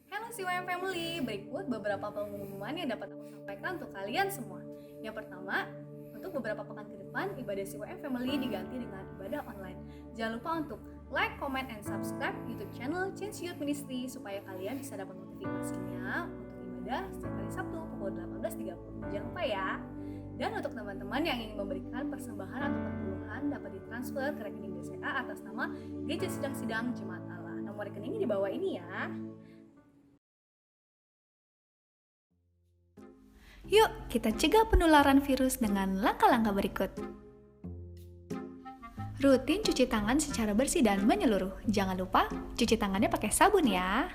Halo CYM Family, berikut beberapa pengumuman yang dapat aku sampaikan untuk kalian semua. Yang pertama, untuk beberapa pekan ke depan, ibadah CYM Family diganti dengan ibadah online. Jangan lupa untuk like, comment, and subscribe YouTube channel Change Youth Ministry supaya kalian bisa dapat notifikasinya untuk ibadah setiap hari Sabtu pukul 18.30. Jangan lupa ya. Dan untuk teman-teman yang ingin memberikan persembahan atau perpuluhan dapat ditransfer ke rekening BCA atas nama Gereja Sidang-Sidang Jemaat Allah. Nomor rekeningnya di bawah ini ya. Yuk, kita cegah penularan virus dengan langkah-langkah berikut. Rutin cuci tangan secara bersih dan menyeluruh. Jangan lupa cuci tangannya pakai sabun ya.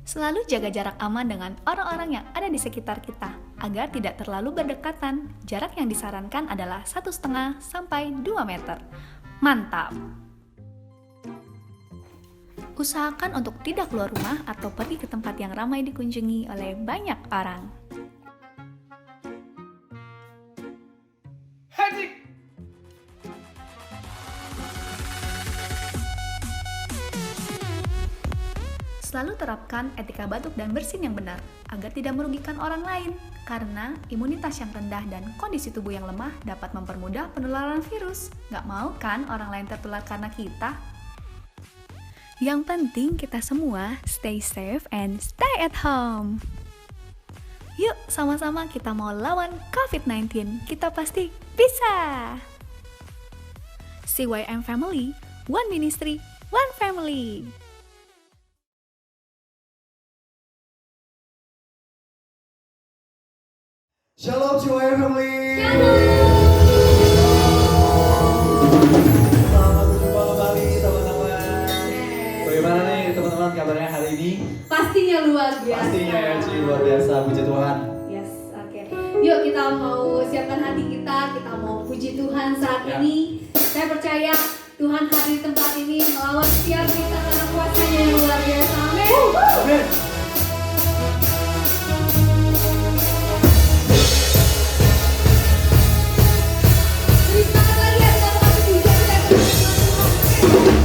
Selalu jaga jarak aman dengan orang-orang yang ada di sekitar kita, agar tidak terlalu berdekatan. Jarak yang disarankan adalah 1,5 sampai 2 meter. Mantap! Usahakan untuk tidak keluar rumah atau pergi ke tempat yang ramai dikunjungi oleh banyak orang. Selalu terapkan etika batuk dan bersin yang benar, agar tidak merugikan orang lain, karena imunitas yang rendah dan kondisi tubuh yang lemah dapat mempermudah penularan virus. Gak mau kan orang lain tertular karena kita? Yang penting kita semua stay safe and stay at home. Yuk, sama-sama kita mau lawan COVID-19. Kita pasti bisa! CYM Family, One Ministry, One Family. Shalom CYM Family. Selamat berjumpa kembali teman-teman. Bagaimana nih teman-teman kabarnya hari ini? Pastinya luar biasa. Pastinya ya Ci, luar biasa, puji Tuhan. Yes, oke. Yuk kita mau siapkan hati kita mau puji Tuhan saat Ya. ini. Saya percaya Tuhan hadir di tempat ini melawan setiap kita karena kuasanya yang luar biasa. Amin. Amin. Beri semangat lagi ya, kita mau kasih pujian, kita kasih semangat Tuhan.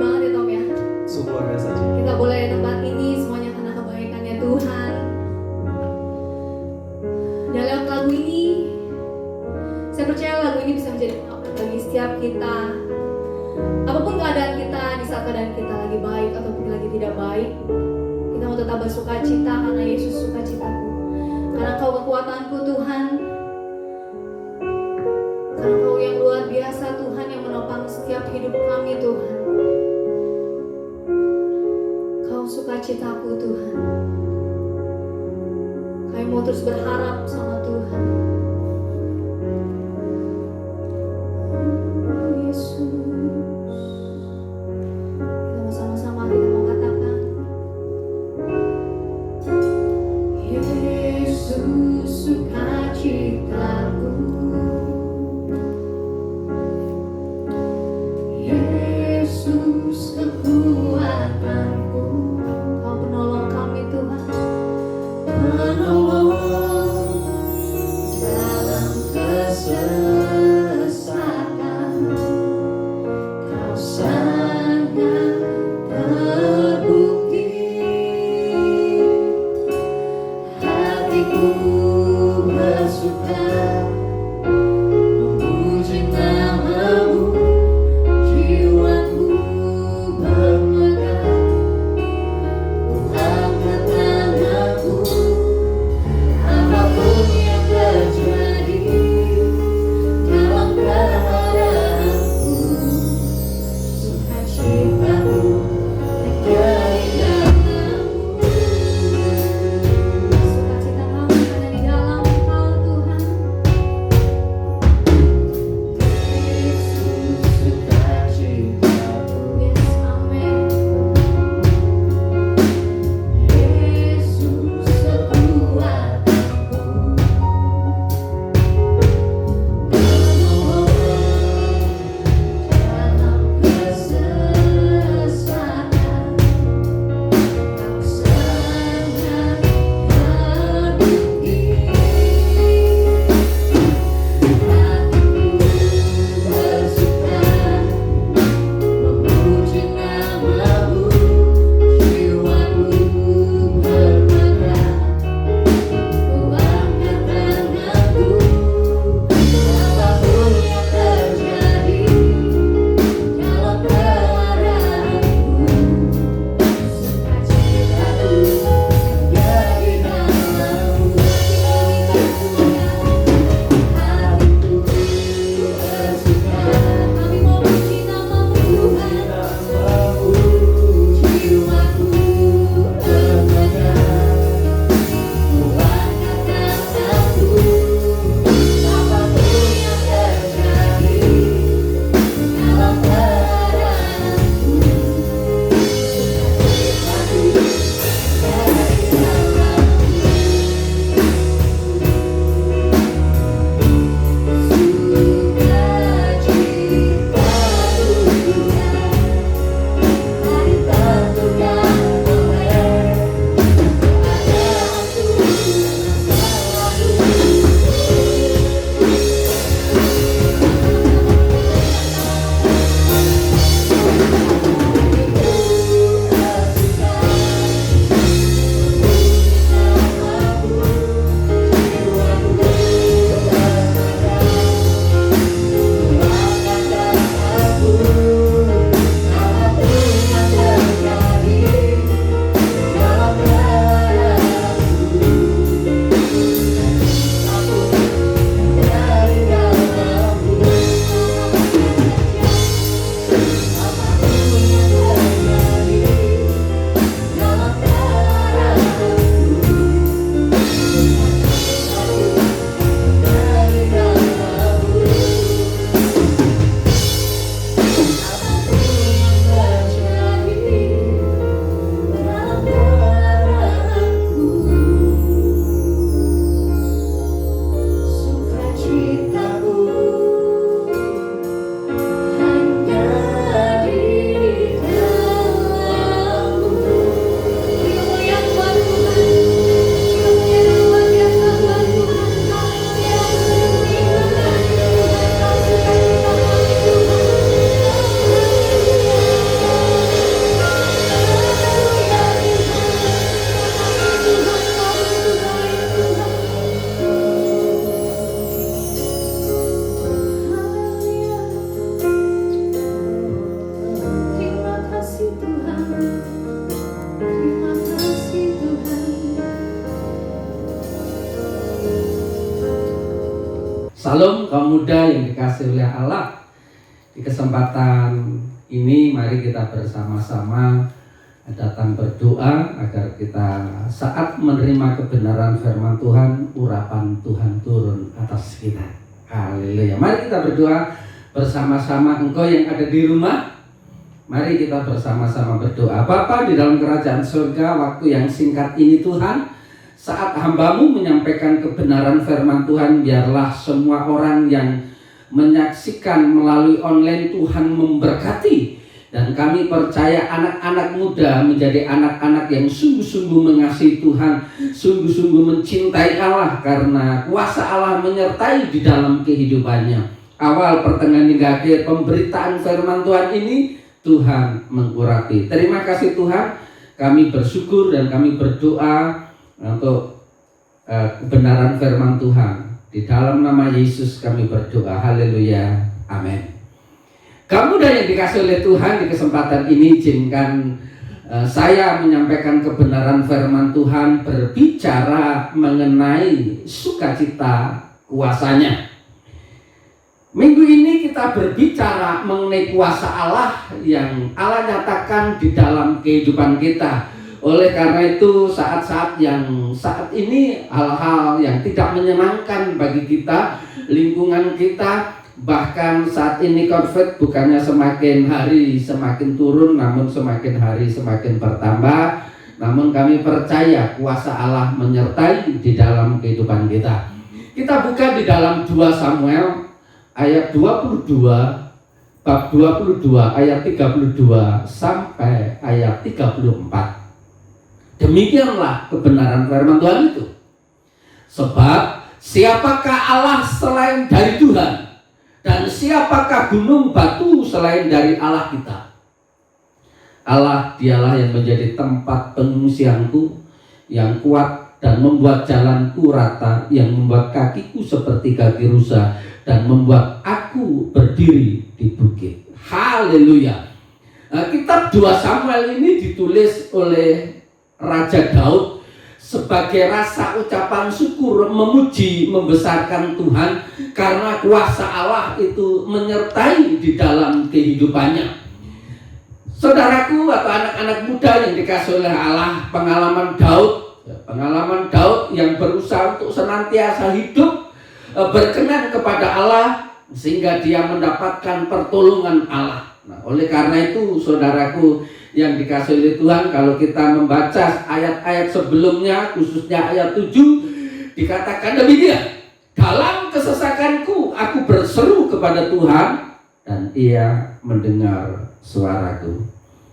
banget ya Tom ya. Sungguh luar biasa Ci. Kita boleh di tempat ini semuanya karena kebaikannya Tuhan. Dan lewat lagu ini, saya percaya lagu ini bisa menjadi pengakuan bagi setiap kita. Apapun keadaan kita, di saat keadaan kita lagi baik ataupun lagi tidak baik, kita mau tetap bersuka cita karena Yesus suka citaku. Karena Kau kekuatanku Tuhan. Karena Kau yang luar biasa Tuhan, yang menopang setiap hidup kami Tuhan. Kau suka citaku Tuhan. Kami mau terus berharap sama Tuhan. Yesus, kita mau sama-sama kita mau katakan, Yesus suka citaku, Yesus kekuatanku, Kau penolong kami Tuhan, penolong Salam kaum muda yang dikasihi oleh Allah. Di kesempatan ini mari kita bersama-sama datang berdoa agar kita saat menerima kebenaran firman Tuhan, urapan Tuhan turun atas kita. Haleluya. Mari kita berdoa bersama-sama. Engkau yang ada di rumah, mari kita bersama-sama berdoa. Bapa di dalam kerajaan surga, waktu yang singkat ini Tuhan, saat hamba-Mu menyampaikan kebenaran firman Tuhan, biarlah semua orang yang menyaksikan melalui online Tuhan memberkati. Dan kami percaya anak-anak muda menjadi anak-anak yang sungguh-sungguh mengasihi Tuhan, sungguh-sungguh mencintai Allah, karena kuasa Allah menyertai di dalam kehidupannya. Awal, pertengahan hingga akhir pemberitaan firman Tuhan ini Tuhan mengurapi. Terima kasih Tuhan, kami bersyukur dan kami berdoa untuk kebenaran firman Tuhan. Di dalam nama Yesus kami berdoa. Haleluya. Amin. Kamu dan yang dikasihi oleh Tuhan, di kesempatan ini izinkan saya menyampaikan kebenaran firman Tuhan, berbicara mengenai sukacita kuasanya. Minggu ini kita berbicara mengenai kuasa Allah yang Allah nyatakan di dalam kehidupan kita. Oleh karena itu saat-saat ini hal-hal yang tidak menyenangkan bagi kita, lingkungan kita, bahkan saat ini COVID bukannya semakin hari semakin turun, namun semakin hari semakin bertambah. Namun kami percaya kuasa Allah menyertai di dalam kehidupan kita. Kita buka di dalam 2 Samuel ayat 22, bab 22 ayat 32 sampai ayat 34. Demikianlah kebenaran firman Tuhan itu. Sebab siapakah Allah selain dari Tuhan? Dan siapakah gunung batu selain dari Allah kita? Allah dialah yang menjadi tempat pengungsianku, yang kuat dan membuat jalanku rata, yang membuat kakiku seperti kaki rusa, dan membuat aku berdiri di bukit. Haleluya. Kitab 2 Samuel ini ditulis oleh Raja Daud sebagai rasa ucapan syukur, memuji, membesarkan Tuhan karena kuasa Allah itu menyertai di dalam kehidupannya. Saudaraku atau anak-anak muda yang dikasihi oleh Allah, pengalaman Daud yang berusaha untuk senantiasa hidup berkenan kepada Allah sehingga dia mendapatkan pertolongan Allah. Nah, oleh karena itu saudaraku yang dikasihi oleh Tuhan, kalau kita membaca ayat-ayat sebelumnya, khususnya ayat 7, dikatakan demikian, dalam kesesakanku aku berseru kepada Tuhan dan Ia mendengar suaraku.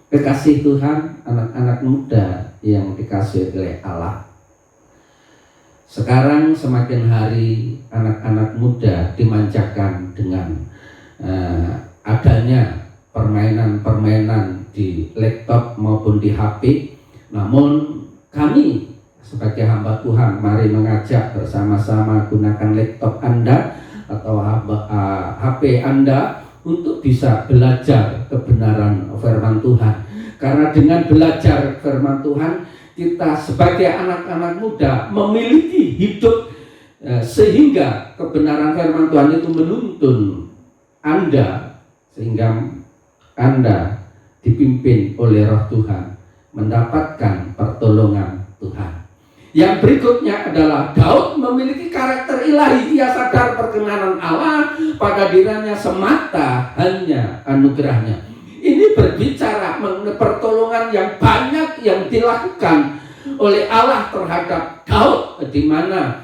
Kekasih Tuhan, anak-anak muda yang dikasihi oleh Allah, sekarang semakin hari anak-anak muda dimanjakan dengan adanya permainan-permainan di laptop maupun di HP. Namun kami sebagai hamba Tuhan, mari mengajak bersama-sama gunakan laptop Anda atau HP Anda untuk bisa belajar kebenaran firman Tuhan. Karena dengan belajar firman Tuhan, kita sebagai anak-anak muda memiliki hidup sehingga kebenaran firman Tuhan itu menuntun Anda, sehingga Anda dipimpin oleh Roh Tuhan, mendapatkan pertolongan Tuhan. Yang berikutnya adalah Daud memiliki karakter ilahi. Ia sadar perkenanan Allah pada dirinya semata hanya anugerahnya. Ini berbicara mengenai pertolongan yang banyak yang dilakukan oleh Allah terhadap Daud, di mana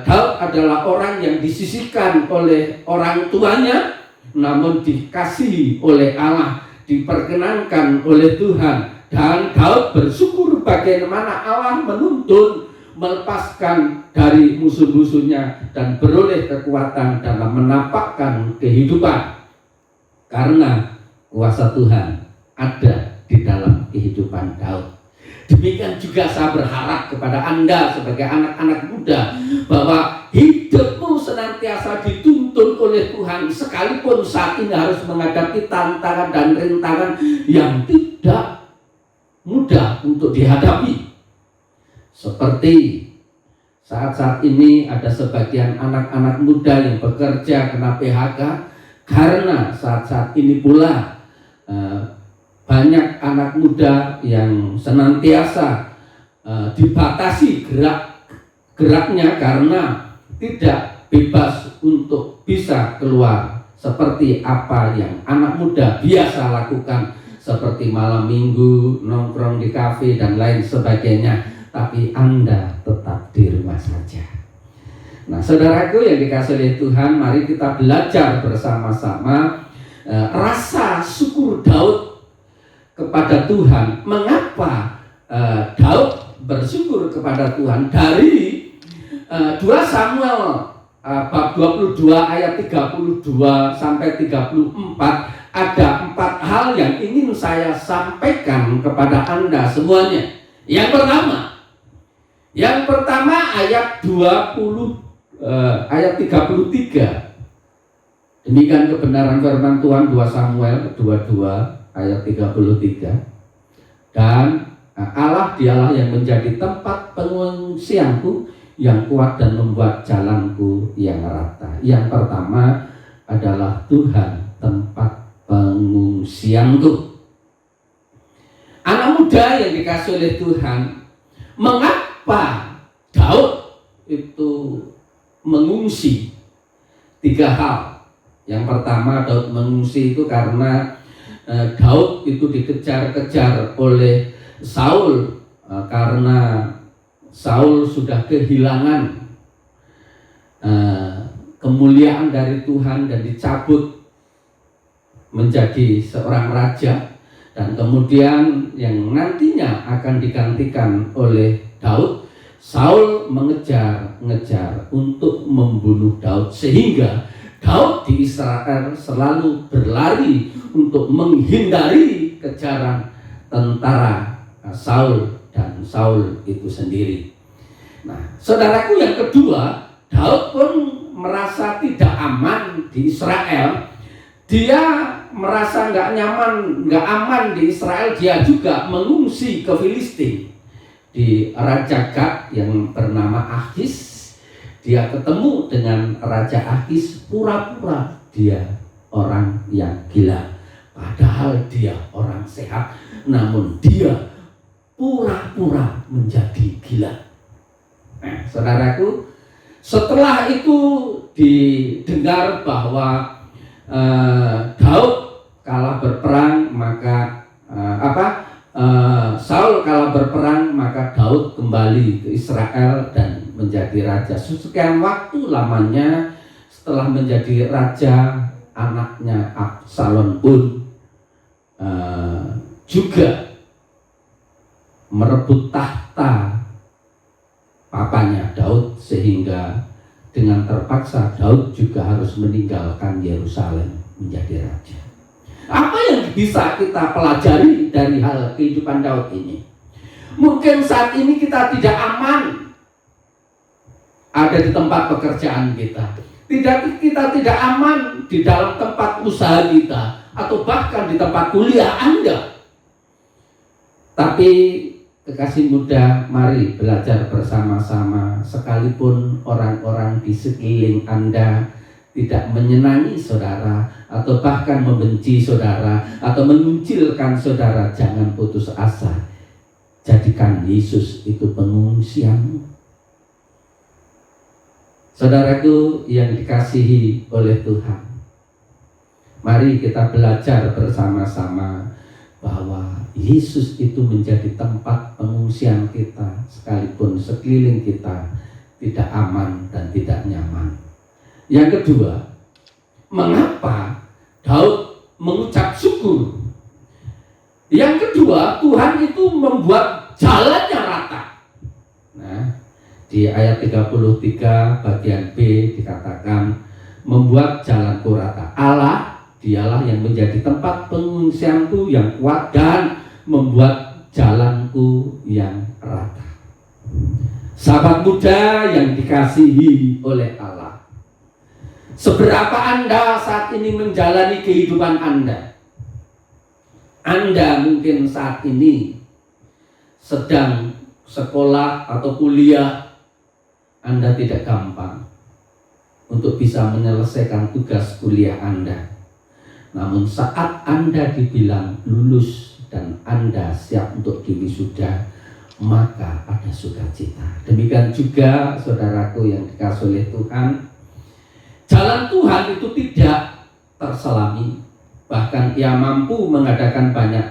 Daud adalah orang yang disisihkan oleh orang tuanya, namun dikasihi oleh Allah, diperkenankan oleh Tuhan. Dan Daud bersyukur bagaimana Allah menuntun, melepaskan dari musuh-musuhnya dan beroleh kekuatan dalam menampakkan kehidupan. Karena kuasa Tuhan ada di dalam kehidupan Daud. Demikian juga saya berharap kepada Anda sebagai anak-anak muda bahwa hidupmu senantiasa dituntun oleh Tuhan, sekalipun saat ini harus menghadapi tantangan dan rintangan yang tidak mudah untuk dihadapi. Seperti Saat-saat ini ada sebagian anak-anak muda yang bekerja kena PHK karena saat-saat ini pula banyak anak muda yang senantiasa dibatasi geraknya karena tidak bebas untuk bisa keluar seperti apa yang anak muda biasa lakukan, seperti malam minggu, nongkrong di kafe dan lain sebagainya. Tapi Anda tetap di rumah saja. Nah, saudaraku yang dikasihi oleh Tuhan, mari kita belajar bersama-sama rasa syukur Daud kepada Tuhan. Mengapa Daud bersyukur kepada Tuhan? Dari 2 Samuel bab 22 ayat 32 sampai 34 ada 4 hal yang ingin saya sampaikan kepada Anda semuanya. Yang pertama ayat 33. Demikian kebenaran firman Tuhan, 2 Samuel 22 ayat 33. Dan Allah dialah yang menjadi tempat pengungsianku yang kuat dan membuat jalanku yang rata. Yang pertama adalah Tuhan tempat pengungsianku. Anak muda yang dikasihi oleh Tuhan, mengapa Daud itu mengungsi? 3 hal. Yang pertama, Daud mengungsi itu karena Daud itu dikejar-kejar oleh Saul, karena Saul sudah kehilangan kemuliaan dari Tuhan dan dicabut menjadi seorang raja, dan kemudian yang nantinya akan digantikan oleh Daud. Saul mengejar untuk membunuh Daud, sehingga Daud di Israel selalu berlari untuk menghindari kejaran tentara Saul dan Saul itu sendiri. Nah, saudaraku, yang kedua, Daud pun merasa tidak aman di Israel. Dia merasa nggak aman di Israel. Dia juga mengungsi ke Filistin. Di Raja Gat yang bernama Akis, dia ketemu dengan Raja Akis, pura-pura dia orang yang gila, padahal dia orang sehat, namun dia pura-pura menjadi gila. Nah, saudaraku, setelah itu didengar bahwa Daud kalah berperang, maka Saul kalah berperang, maka Daud kembali ke Israel dan menjadi raja. Sekian waktu lamanya setelah menjadi raja, anaknya Absalom pun juga merebut tahta papanya Daud, sehingga dengan terpaksa Daud juga harus meninggalkan Yerusalem menjadi raja. Apa yang bisa kita pelajari dari hal kehidupan Daud ini? Mungkin saat ini kita tidak aman ada di tempat pekerjaan kita. Kita tidak aman di dalam tempat usaha kita, atau bahkan di tempat kuliah Anda. Tapi kekasih muda, mari belajar bersama-sama. Sekalipun orang-orang di sekeliling Anda tidak menyenangi saudara, atau bahkan membenci saudara, atau mengucilkan saudara, jangan putus asa. Jadikan Yesus itu pengungsianmu. Saudaraku yang dikasihi oleh Tuhan, mari kita belajar bersama-sama bahwa Yesus itu menjadi tempat pengungsian kita, sekalipun sekeliling kita tidak aman dan tidak nyaman. Yang kedua, mengapa Daud mengucap syukur? Yang kedua, Tuhan itu membuat jalannya rata. Nah, di ayat 33 bagian B dikatakan, membuat jalanku rata. Allah dialah yang menjadi tempat pengungsianku yang kuat dan membuat jalanku yang rata. Sahabat muda yang dikasihi oleh Allah, seberapa Anda saat ini menjalani kehidupan Anda? Anda mungkin saat ini sedang sekolah atau kuliah, Anda tidak gampang untuk bisa menyelesaikan tugas kuliah Anda. Namun saat Anda dibilang lulus dan Anda siap untuk diwisuda, maka ada sukacita. Demikian juga saudaraku yang dikasihi oleh Tuhan, jalan Tuhan itu tidak terselami. Bahkan Ia mampu mengadakan banyak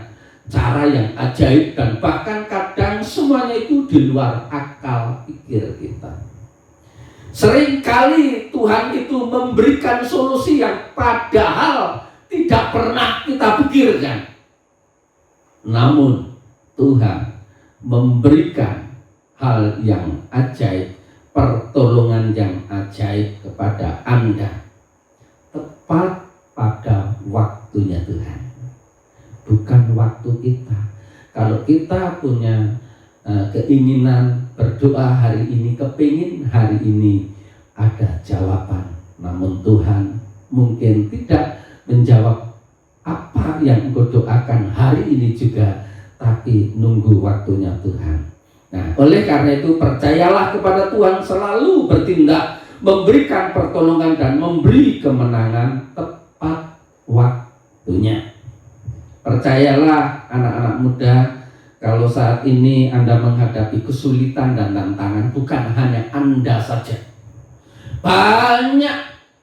cara yang ajaib dan bahkan kadang semuanya itu di luar akal pikir kita. Seringkali Tuhan itu memberikan solusi yang padahal tidak pernah kita pikirkan. Namun Tuhan memberikan hal yang ajaib, pertolongan yang ajaib kepada Anda tepat pada waktunya Tuhan, bukan waktu kita. Kalau kita punya keinginan berdoa hari ini, kepingin hari ini ada jawaban, namun Tuhan mungkin tidak menjawab apa yang engkau doakan hari ini juga, tapi nunggu waktunya Tuhan. Nah, oleh karena itu percayalah kepada Tuhan, selalu bertindak, memberikan pertolongan dan memberi kemenangan tepat waktunya. Percayalah anak-anak muda, kalau saat ini Anda menghadapi kesulitan dan tantangan, bukan hanya Anda saja. Banyak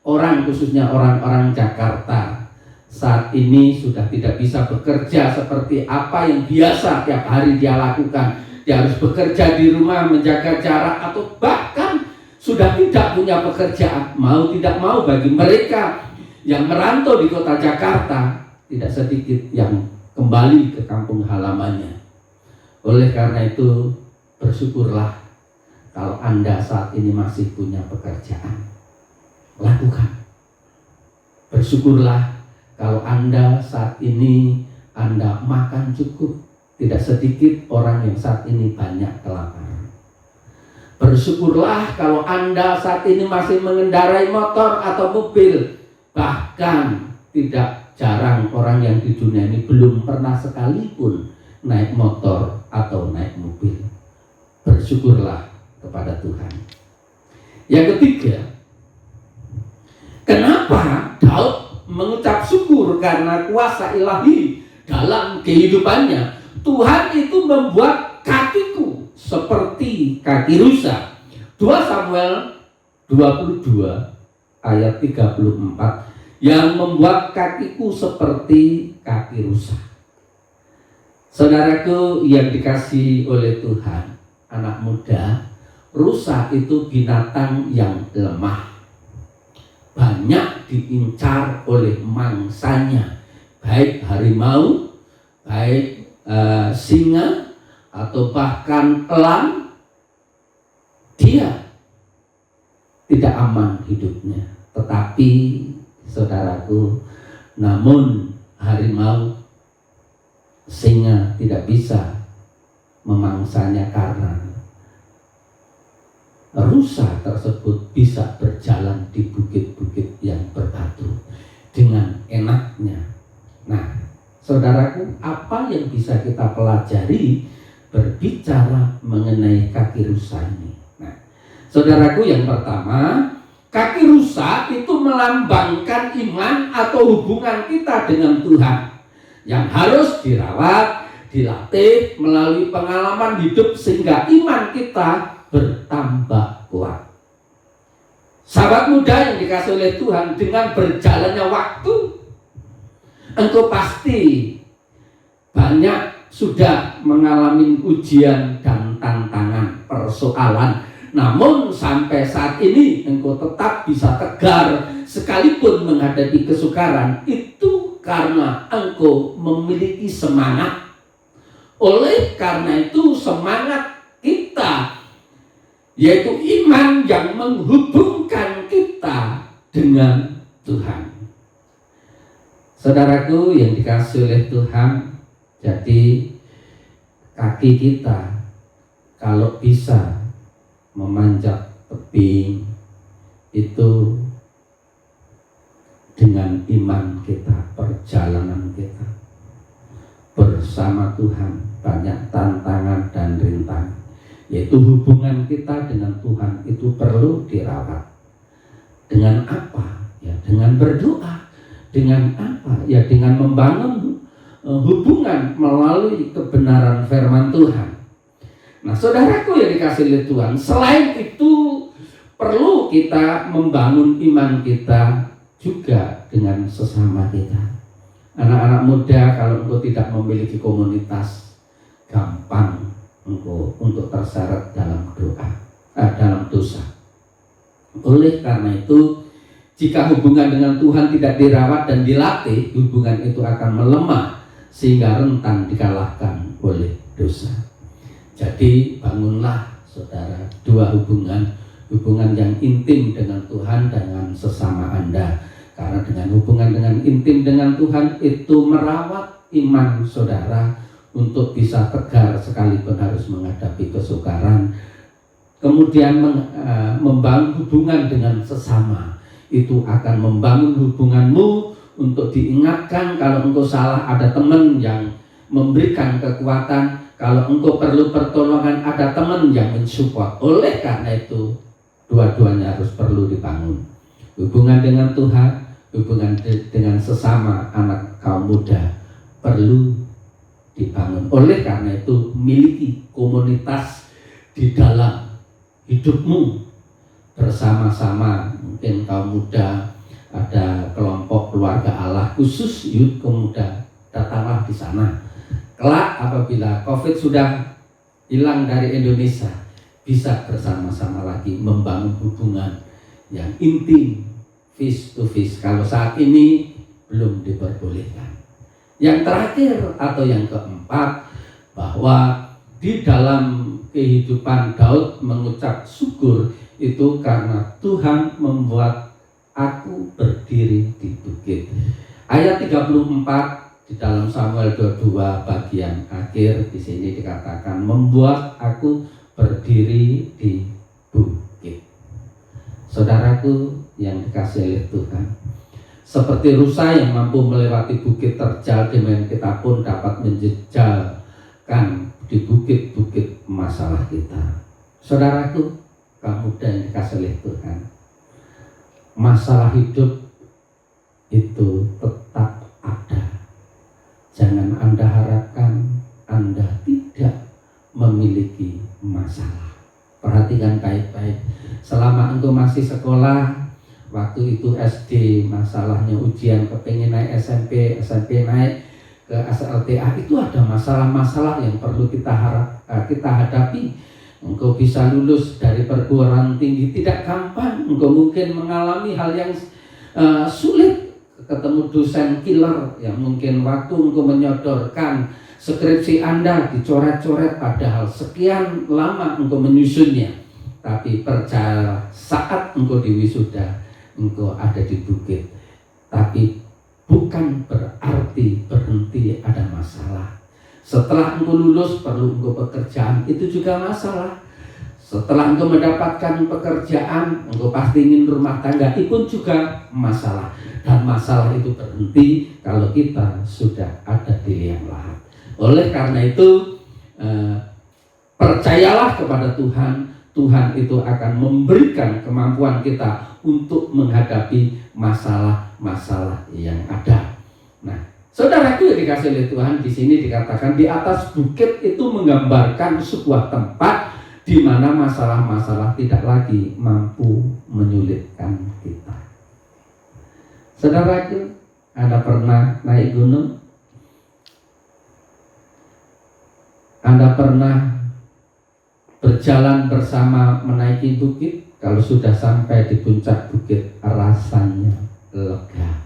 orang, khususnya orang-orang Jakarta, saat ini sudah tidak bisa bekerja seperti apa yang biasa tiap hari dia lakukan. Dia harus bekerja di rumah, menjaga jarak, atau bahkan sudah tidak punya pekerjaan. Mau tidak mau, bagi mereka yang merantau di kota Jakarta, tidak sedikit yang kembali ke kampung halamannya. Oleh karena itu, bersyukurlah kalau Anda saat ini masih punya pekerjaan. Lakukan. Bersyukurlah kalau Anda saat ini Anda makan cukup. Tidak sedikit orang yang saat ini banyak kelaparan. Bersyukurlah kalau Anda saat ini masih mengendarai motor atau mobil. Bahkan tidak jarang orang yang di dunia ini belum pernah sekalipun naik motor atau naik mobil. Bersyukurlah kepada Tuhan. Yang ketiga, kenapa Daud mengucap syukur? Karena kuasa ilahi dalam kehidupannya. Tuhan itu membuat kakiku seperti kaki rusa. 2 Samuel 22 ayat 34, yang membuat kakiku seperti kaki rusa. Saudaraku yang dikasihi oleh Tuhan, anak muda, rusa itu binatang yang lemah, banyak diincar oleh mangsanya, baik harimau, baik singa, atau bahkan elang. Dia tidak aman hidupnya. Tetapi saudaraku, namun harimau, singa tidak bisa memangsanya karena rusa tersebut bisa berjalan di bukit-bukit yang berbatu dengan enaknya. Nah, saudaraku, apa yang bisa kita pelajari berbicara mengenai kaki rusa ini? Nah, saudaraku, yang pertama, kaki rusa itu melambangkan iman atau hubungan kita dengan Tuhan yang harus dirawat, dilatih melalui pengalaman hidup sehingga iman kita bertambah kuat. Sahabat muda yang dikasihi oleh Tuhan, dengan berjalannya waktu, engkau pasti banyak sudah mengalami ujian dan tantangan, persoalan. Namun sampai saat ini engkau tetap bisa tegar sekalipun menghadapi kesukaran. Itu karena engkau memiliki semangat. Oleh karena itu semangat kita, yaitu iman yang menghubungkan kita dengan Tuhan. Saudaraku yang dikasihi oleh Tuhan, jadi kaki kita kalau bisa memanjat tebing itu dengan iman kita, perjalanan kita bersama Tuhan, banyak tantangan dan rintangan. yaitu hubungan kita dengan Tuhan itu perlu dirawat. Dengan apa? Ya, dengan berdoa. Dengan apa? Ya, dengan membangun hubungan melalui kebenaran firman Tuhan. Nah, saudaraku yang dikasih oleh Tuhan, selain itu perlu kita membangun iman kita juga dengan sesama kita. Anak-anak muda, kalau engkau tidak memiliki komunitas, gampang engkau untuk terseret dalam dalam dosa. Oleh karena itu, jika hubungan dengan Tuhan tidak dirawat dan dilatih, hubungan itu akan melemah sehingga rentan dikalahkan oleh dosa. Jadi bangunlah saudara dua hubungan yang intim dengan Tuhan dengan sesama Anda. Karena dengan hubungan dengan intim dengan Tuhan itu merawat iman saudara untuk bisa tegar sekalipun harus menghadapi kesukaran. Kemudian membangun hubungan dengan sesama itu akan membangun hubunganmu untuk diingatkan kalau engkau salah ada teman yang memberikan kekuatan, kalau engkau perlu pertolongan ada teman yang mensupport. Oleh karena itu dua-duanya harus perlu dibangun. Hubungan dengan Tuhan, hubungan dengan sesama anak kaum muda perlu dibangun. Oleh karena itu miliki komunitas di dalam hidupmu bersama-sama. Mungkin kaum muda ada kelompok keluarga Allah khusus youth pemuda, datanglah di sana. Kelak apabila COVID sudah hilang dari Indonesia, bisa bersama-sama lagi membangun hubungan yang intim, face to face. Kalau saat ini belum diperbolehkan. Yang terakhir atau yang keempat, bahwa di dalam kehidupan Daud mengucap syukur itu karena Tuhan membuat aku berdiri di bukit. Ayat 34 di dalam Samuel 22 bagian akhir di sini dikatakan membuat aku berdiri di bukit. Saudaraku yang dikasihi oleh Tuhan, seperti rusa yang mampu melewati bukit terjal, demikian kita pun dapat menjejalkan di bukit-bukit masalah kita. Saudaraku, kamu yang dikasihi oleh Tuhan, masalah hidup itu tetap ada. Jangan Anda harapkan Anda tidak memiliki masalah. Perhatikan baik-baik. Selama engkau masih sekolah, waktu itu SD masalahnya ujian, kepengen naik SMP naik ke SLTA, itu ada masalah-masalah yang perlu kita hadapi. Engkau bisa lulus dari perguruan tinggi tidak gampang, engkau mungkin mengalami hal yang sulit, ketemu dosen killer yang mungkin waktu engkau menyodorkan skripsi Anda dicoret-coret padahal sekian lama engkau menyusunnya. Tapi percaya saat engkau diwisuda, engkau ada di bukit. Tapi bukan berarti berhenti ada masalah. Setelah engkau lulus perlu engkau pekerjaan, itu juga masalah. Setelah engkau mendapatkan pekerjaan, engkau pasti ingin rumah tangga, itu pun juga masalah. Dan masalah itu berhenti kalau kita sudah ada di liang lahat. Oleh karena itu percayalah kepada Tuhan. Tuhan itu akan memberikan kemampuan kita untuk menghadapi masalah-masalah yang ada. Nah, saudaraku yang dikasihi oleh Tuhan, di sini dikatakan di atas bukit itu menggambarkan sebuah tempat di mana masalah-masalah tidak lagi mampu menyulitkan kita. Saudaraku, Anda pernah naik gunung? Anda pernah berjalan bersama menaiki bukit? Kalau sudah sampai di puncak bukit, rasanya lega.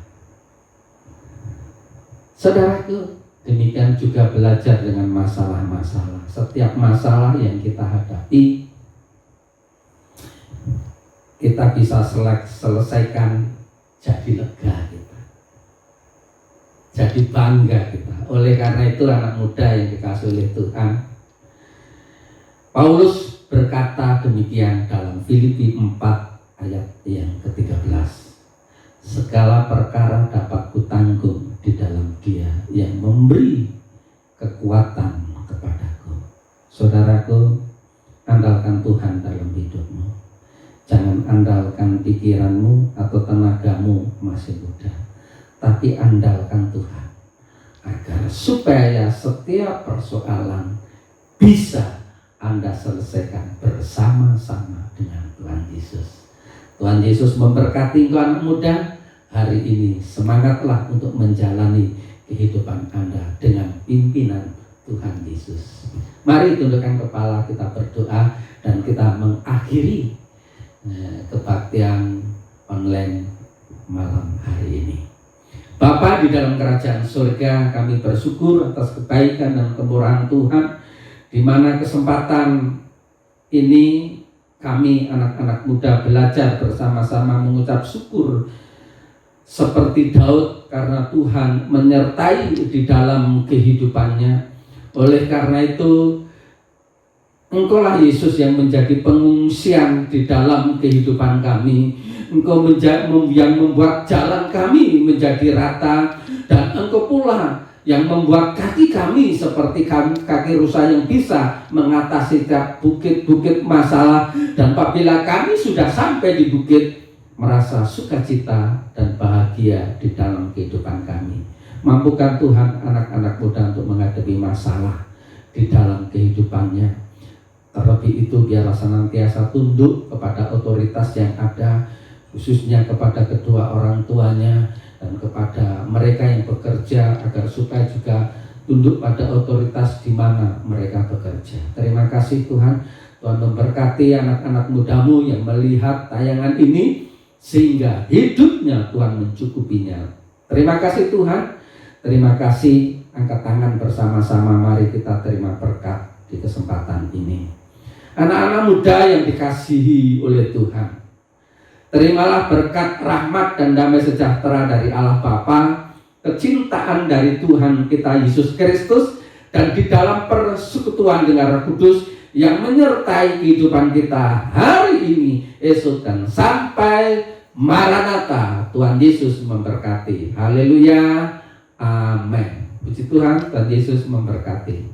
Saudaraku, demikian juga belajar dengan masalah-masalah. Setiap masalah yang kita hadapi, kita bisa selesaikan, jadi lega kita, jadi bangga kita. Oleh karena itu anak muda yang dikasihi oleh Tuhan, Paulus berkata demikian dalam Filipi 4 ayat yang ke-13. Segala perkara dapat kutanggung di dalam Dia yang memberi kekuatan kepadaku. Saudaraku, andalkan Tuhan dalam hidupmu. Jangan andalkan pikiranmu atau tenagamu masih muda, tapi andalkan Tuhan agar supaya setiap persoalan bisa Anda selesaikan bersama-sama dengan Tuhan Yesus. Tuhan Yesus memberkati engkau anak muda. Hari ini semangatlah untuk menjalani kehidupan Anda dengan pimpinan Tuhan Yesus. Mari tundukkan kepala, kita berdoa dan kita mengakhiri kebaktian online malam hari ini. Bapa di dalam kerajaan surga, kami bersyukur atas kebaikan dan kemurahan Tuhan, di mana kesempatan ini kami anak-anak muda belajar bersama-sama mengucap syukur seperti Daud karena Tuhan menyertai di dalam kehidupannya. Oleh karena itu, Engkaulah Yesus yang menjadi pengungsian di dalam kehidupan kami. Engkau yang membuat jalan kami menjadi rata, dan Engkau pula yang membuat kaki kami seperti kaki rusa yang bisa mengatasi setiap bukit-bukit masalah. Dan apabila kami sudah sampai di bukit, merasa sukacita dan bahagia di dalam kehidupan kami. Mampukan Tuhan anak-anak muda untuk menghadapi masalah di dalam kehidupannya. Terlebih itu biarlah senantiasa tunduk kepada otoritas yang ada, khususnya kepada kedua orang tuanya dan kepada mereka yang bekerja, agar supaya juga tunduk pada otoritas di mana mereka bekerja. Terima kasih Tuhan. Tuhan memberkati anak-anak mudamu yang melihat tayangan ini, sehingga hidupnya Tuhan mencukupinya. Terima kasih Tuhan. Terima kasih. Angkat tangan bersama-sama, mari kita terima berkat di kesempatan ini. Anak-anak muda yang dikasihi oleh Tuhan, terimalah berkat rahmat dan damai sejahtera dari Allah Bapa, kecintaan dari Tuhan kita Yesus Kristus, dan di dalam persekutuan dengan Roh Kudus yang menyertai kehidupan kita hari ini, esok, dan sampai Maranatha. Tuhan Yesus memberkati. Haleluya. Amin. Puji Tuhan, Tuhan Yesus memberkati.